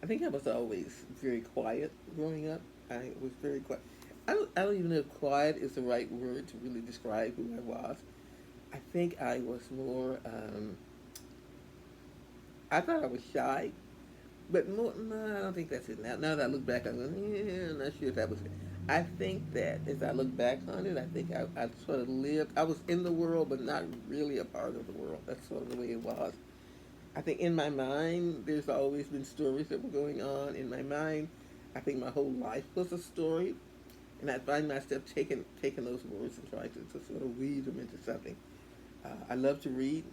I think I was always very quiet growing up. I was very quiet. I don't even know if quiet is the right word to really describe who I was. I think I was more, I thought I was shy, but more, no, I don't think that's it. Now that I look back, I'm going, yeah, I'm not sure if that was it. I think that as I look back on it, I think I sort of lived, I was in the world, but not really a part of the world. That's sort of the way it was. I think in my mind, there's always been stories that were going on in my mind. I think my whole life was a story, and I find myself taking those words and trying to sort of weave them into something. I love to read.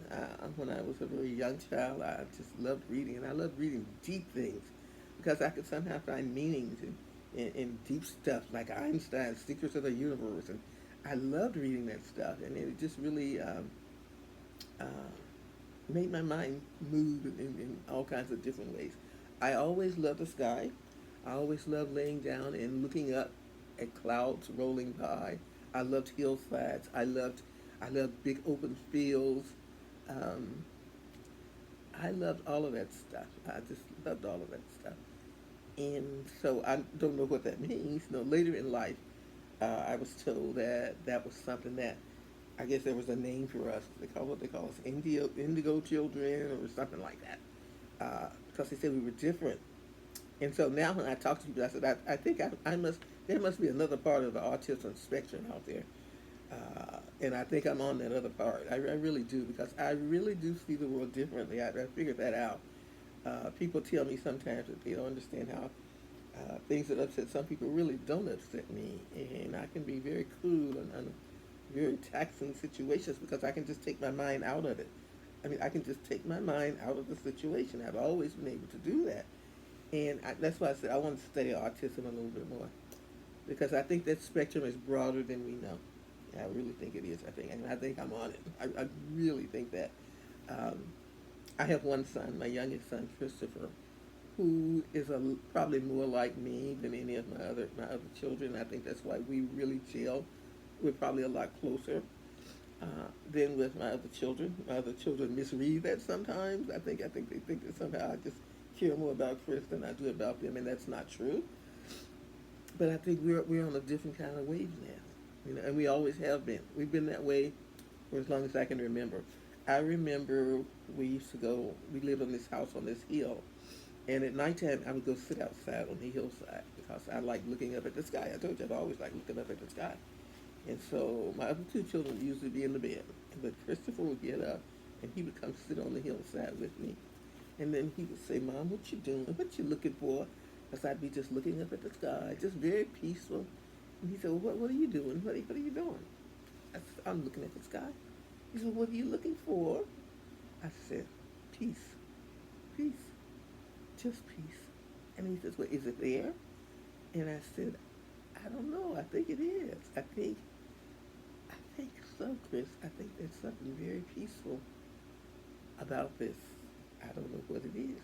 When I was a very young child, I just loved reading, and I loved reading deep things because I could somehow find meanings in deep stuff like Einstein's Secrets of the Universe, and I loved reading that stuff, and it just really uh, made my mind move in all kinds of different ways. I always loved the sky. I always loved laying down and looking up at clouds rolling by. I loved hillsides. I loved big open fields. Um, I loved all of that stuff. I just loved all of that stuff. And so I don't know what that means. You know, later in life, I was told that that was something that I guess there was a name for us. They call what they call us indigo children or something like that. Because they said we were different. And so now when I talk to people, I said I think I must there must be another part of the autism spectrum out there. And I think I'm on that other part. I really do because I really do see the world differently. I figured that out. People tell me sometimes that they don't understand how things that upset some people really don't upset me, and I can be very cool and very taxing situations because I can just take my mind out of it. I mean, I can just take my mind out of the situation. I've always been able to do that, and that's why I said I want to study autism a little bit more because I think that spectrum is broader than we know. Yeah, I really think it is. I think I'm on it. I really think that. Um, I have one son, my youngest son, Christopher, who is probably more like me than any of my other children. I think that's why we really gel. We're probably a lot closer than with my other children. My other children misread that sometimes. I think they think that somehow I just care more about Chris than I do about them, and that's not true. But I think we're on a different kind of wave now, you know, and we always have been. We've been that way for as long as I can remember. I remember we used to go. We lived on this house on this hill, and at nighttime I would go sit outside on the hillside because I like looking up at the sky. I told you I've always liked looking up at the sky. And so my other two children would usually be in the bed, but Christopher would get up and he would come sit on the hillside with me. And then he would say, "Mom, what you doing? What you looking for?" Because I'd be just looking up at the sky, just very peaceful. And he said, "Well, what are you doing? What are you doing?" I said, "I'm looking at the sky." He said, "What are you looking for?" I said, "Peace, peace, just peace." And he says, "Well, is it there?" And I said, "I don't know. I think it is. I think so, Chris. I think there's something very peaceful about this. I don't know what it is."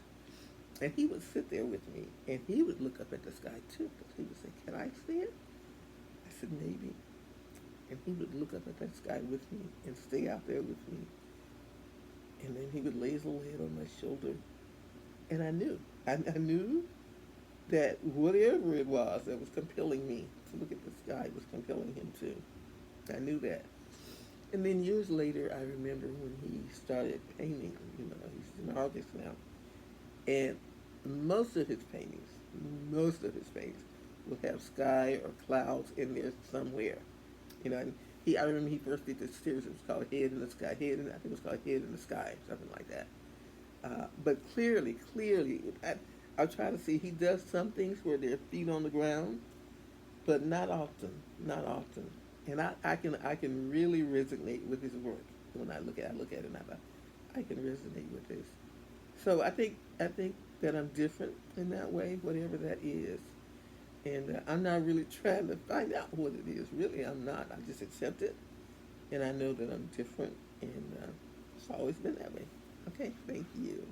And he would sit there with me, and he would look up at the sky too, because he would say, "Can I see it?" I said, "Maybe." And he would look up at that sky with me and stay out there with me. And then he would lay his little head on my shoulder, and I knew, I knew that whatever it was that was compelling me to look at the sky was compelling him too. I knew that. And then years later, I remember when he started painting. You know, he's an artist now, and most of his paintings, most of his paintings, will have sky or clouds in there somewhere. You know, and I remember he first did this series. It was called Head in the Sky. I think it was called Head in the Sky, something like that. But clearly, I try to see he does some things where there are feet on the ground, but not often, not often. And I can really resonate with his work when I look at it and I can resonate with this. So I think that I'm different in that way, whatever that is. And I'm not really trying to find out what it is. Really, I'm not. I just accept it, and I know that I'm different, and it's always been that way. Okay, thank you.